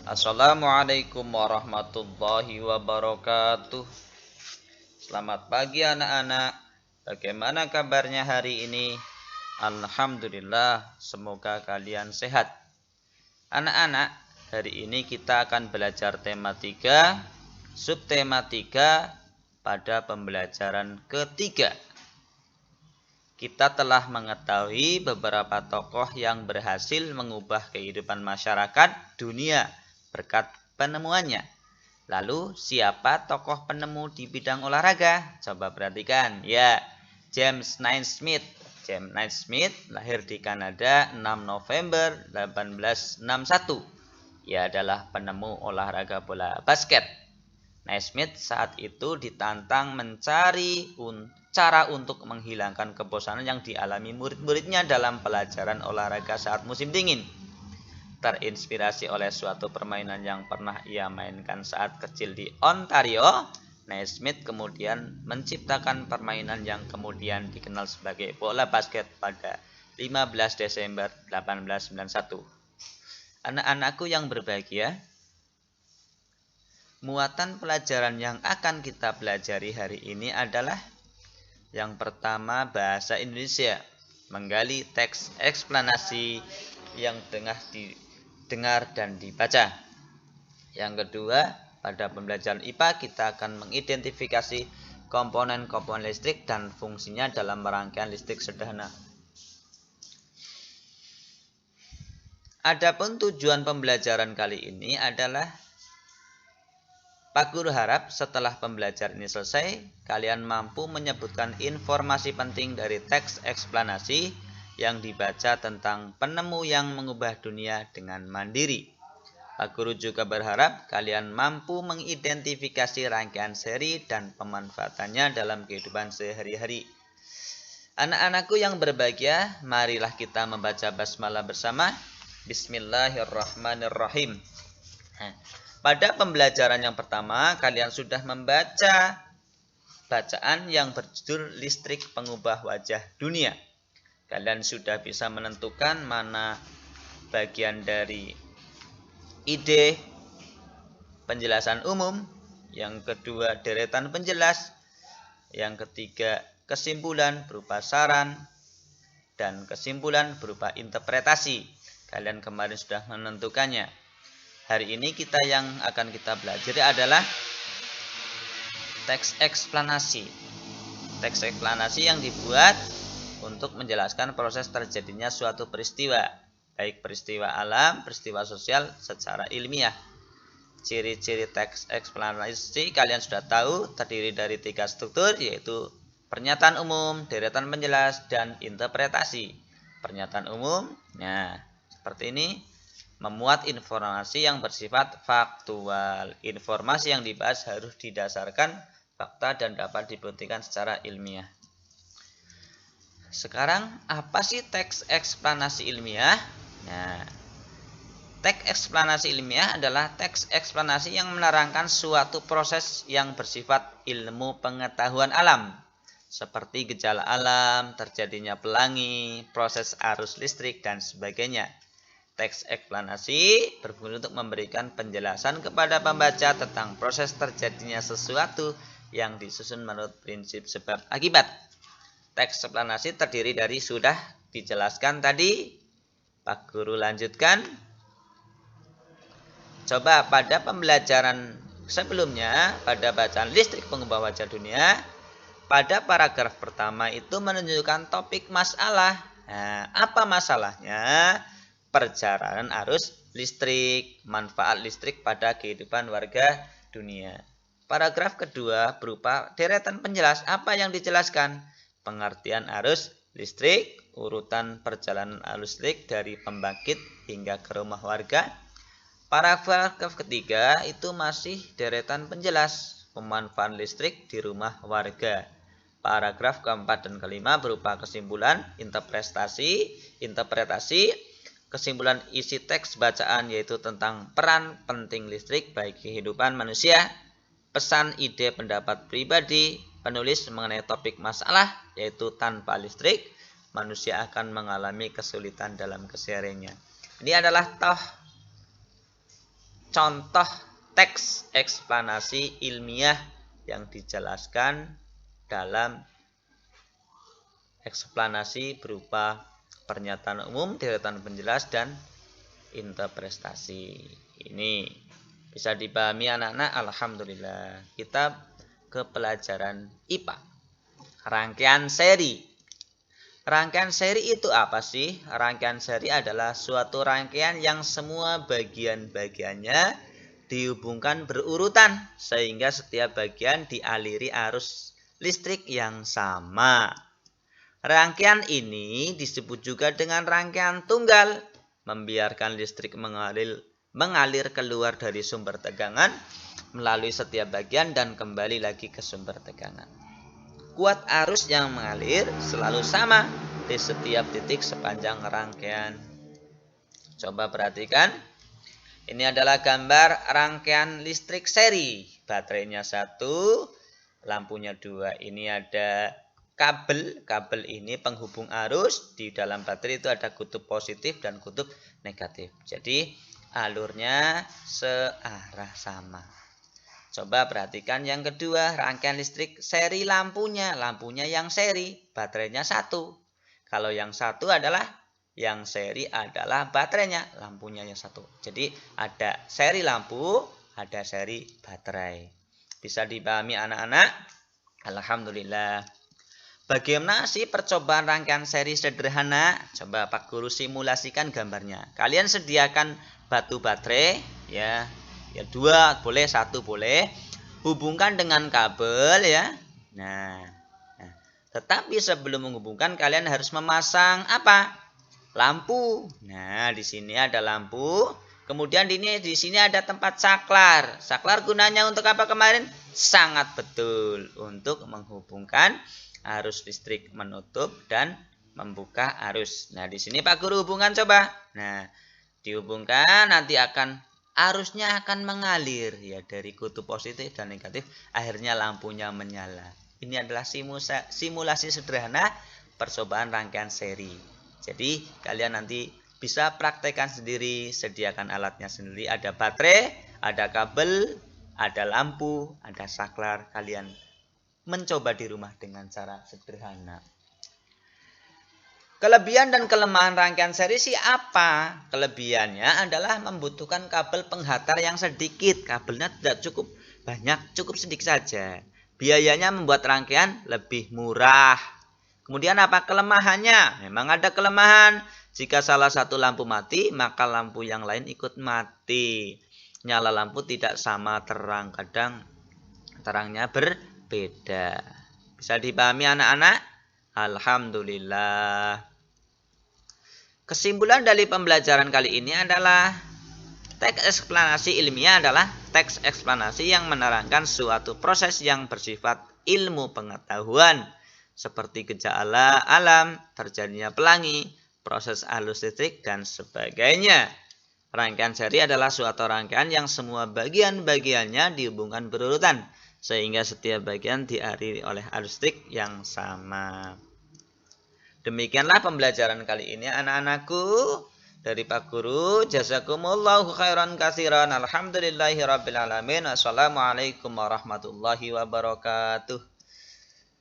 Assalamualaikum warahmatullahi wabarakatuh. Selamat pagi anak-anak. Bagaimana kabarnya hari ini? Alhamdulillah, semoga kalian sehat. Anak-anak, hari ini kita akan belajar tema 3, subtema 3 pada pembelajaran ketiga. Kita telah mengetahui beberapa tokoh yang berhasil mengubah kehidupan masyarakat dunia berkat penemuannya. Lalu, siapa tokoh penemu di bidang olahraga? Coba perhatikan. Ya, James Naismith. James Naismith lahir di Kanada 6 November 1861. Ia adalah penemu olahraga bola basket. Naismith saat itu ditantang mencari cara untuk menghilangkan kebosanan yang dialami murid-muridnya dalam pelajaran olahraga saat musim dingin. Terinspirasi oleh suatu permainan yang pernah ia mainkan saat kecil di Ontario, Naismith kemudian menciptakan permainan yang kemudian dikenal sebagai bola basket pada 15 Desember 1891. Anak-anakku yang berbahagia, muatan pelajaran yang akan kita pelajari hari ini adalah yang pertama, bahasa Indonesia, menggali teks eksplanasi yang tengah didengar dan dibaca. Yang kedua, pada pembelajaran IPA kita akan mengidentifikasi komponen-komponen listrik dan fungsinya dalam rangkaian listrik sederhana. Adapun tujuan pembelajaran kali ini adalah Pak Guru harap setelah pembelajaran ini selesai, kalian mampu menyebutkan informasi penting dari teks eksplanasi yang dibaca tentang penemu yang mengubah dunia dengan mandiri. Pak Guru juga berharap kalian mampu mengidentifikasi rangkaian seri dan pemanfaatannya dalam kehidupan sehari-hari. Anak-anakku yang berbahagia, marilah kita membaca basmalah bersama. Bismillahirrahmanirrahim. Pada pembelajaran yang pertama, kalian sudah membaca bacaan yang berjudul Listrik Pengubah Wajah Dunia. Kalian sudah bisa menentukan mana bagian dari ide penjelasan umum, yang kedua deretan penjelas, yang ketiga kesimpulan berupa saran, dan kesimpulan berupa interpretasi. Kalian kemarin sudah menentukannya. Hari ini yang akan kita pelajari adalah teks eksplanasi. Teks eksplanasi yang dibuat untuk menjelaskan proses terjadinya suatu peristiwa, baik peristiwa alam, peristiwa sosial secara ilmiah. Ciri-ciri teks eksplanasi kalian sudah tahu, terdiri dari 3 struktur, yaitu pernyataan umum, deretan penjelas, dan interpretasi. Pernyataan umum, nah seperti ini, memuat informasi yang bersifat faktual. Informasi yang dibahas harus didasarkan fakta dan dapat dibuktikan secara ilmiah. Sekarang, apa sih teks eksplanasi ilmiah? Nah, teks eksplanasi ilmiah adalah teks eksplanasi yang menerangkan suatu proses yang bersifat ilmu pengetahuan alam, seperti gejala alam, terjadinya pelangi, proses arus listrik, dan sebagainya. Teks eksplanasi berfungsi untuk memberikan penjelasan kepada pembaca tentang proses terjadinya sesuatu yang disusun menurut prinsip sebab akibat. Teks eksplanasi terdiri dari sudah dijelaskan tadi. Pak Guru lanjutkan. Coba pada pembelajaran sebelumnya, pada bacaan Listrik Pengubah Wajah Dunia, pada paragraf pertama itu menunjukkan topik masalah. Nah, apa masalahnya? Perjalanan arus listrik, manfaat listrik pada kehidupan warga dunia. Paragraf kedua berupa deretan penjelas. Apa yang dijelaskan? Pengertian arus listrik, urutan perjalanan arus listrik dari pembangkit hingga ke rumah warga. Paragraf ketiga itu masih deretan penjelas, pemanfaatan listrik di rumah warga. Paragraf keempat dan kelima berupa kesimpulan, interpretasi, kesimpulan isi teks bacaan, yaitu tentang peran penting listrik bagi kehidupan manusia, pesan ide pendapat pribadi penulis mengenai topik masalah, yaitu tanpa listrik manusia akan mengalami kesulitan dalam kesehariannya. Ini adalah contoh teks eksplanasi ilmiah yang dijelaskan dalam eksplanasi berupa pernyataan umum, deretan penjelas, dan interpretasi. Ini bisa dipahami anak-anak. Alhamdulillah. Kita ke pelajaran IPA. Rangkaian seri. Rangkaian seri itu apa sih? Rangkaian seri adalah suatu rangkaian yang semua bagian-bagiannya dihubungkan berurutan sehingga setiap bagian dialiri arus listrik yang sama. Rangkaian ini disebut juga dengan rangkaian tunggal, membiarkan listrik mengalir keluar dari sumber tegangan melalui setiap bagian dan kembali lagi ke sumber tegangan. Kuat arus yang mengalir selalu sama di setiap titik sepanjang rangkaian. Coba perhatikan. Ini adalah gambar rangkaian listrik seri. Baterainya 1, lampunya 2. Ini ada kabel. Kabel ini penghubung arus. Di dalam baterai itu ada kutub positif dan kutub negatif. Jadi alurnya searah sama. Coba perhatikan yang kedua, rangkaian listrik seri lampunya. Lampunya yang seri, baterainya 1. Kalau yang satu adalah yang seri adalah baterainya, lampunya yang 1. Jadi ada seri lampu, ada seri baterai. Bisa dipahami anak-anak? Alhamdulillah. Bagaimana sih percobaan rangkaian seri sederhana? Coba Pak Guru simulasikan gambarnya. Kalian sediakan batu baterai, ya 2 boleh, 1 boleh. Hubungkan dengan kabel ya. Nah, tetapi sebelum menghubungkan kalian harus memasang apa? Lampu. Nah, di sini ada lampu. Kemudian di sini ada tempat saklar. Saklar gunanya untuk apa kemarin? Sangat betul untuk menghubungkan arus listrik, menutup dan membuka arus. Nah, di sini Pak Guru hubungan coba. Nah, dihubungkan nanti arusnya akan mengalir ya dari kutub positif dan negatif, akhirnya lampunya menyala. Ini adalah simulasi sederhana percobaan rangkaian seri. Jadi kalian nanti bisa praktekkan sendiri, sediakan alatnya sendiri. Ada baterai, ada kabel, ada lampu, ada saklar. Kalian mencoba di rumah dengan cara sederhana. Kelebihan dan kelemahan rangkaian seri sih apa? Kelebihannya adalah membutuhkan kabel penghantar yang sedikit. Kabelnya tidak cukup banyak, cukup sedikit saja. Biayanya membuat rangkaian lebih murah. Kemudian apa kelemahannya? Memang ada kelemahan. Jika salah satu lampu mati, maka lampu yang lain ikut mati. Nyala lampu tidak sama terang, kadang terangnya berbeda. Bisa dipahami anak-anak? Alhamdulillah. Kesimpulan dari pembelajaran kali ini adalah teks eksplanasi ilmiah adalah teks eksplanasi yang menerangkan suatu proses yang bersifat ilmu pengetahuan seperti gejala alam, terjadinya pelangi, proses arus listrik, dan sebagainya. Rangkaian seri adalah suatu rangkaian yang semua bagian-bagiannya dihubungkan berurutan, sehingga setiap bagian dialiri oleh arus listrik yang sama. Demikianlah pembelajaran kali ini anak-anakku. Dari Pak Guru, jazakumullahu khairan katsiran. Alhamdulillahirabbil alamin. Assalamualaikum warahmatullahi wabarakatuh.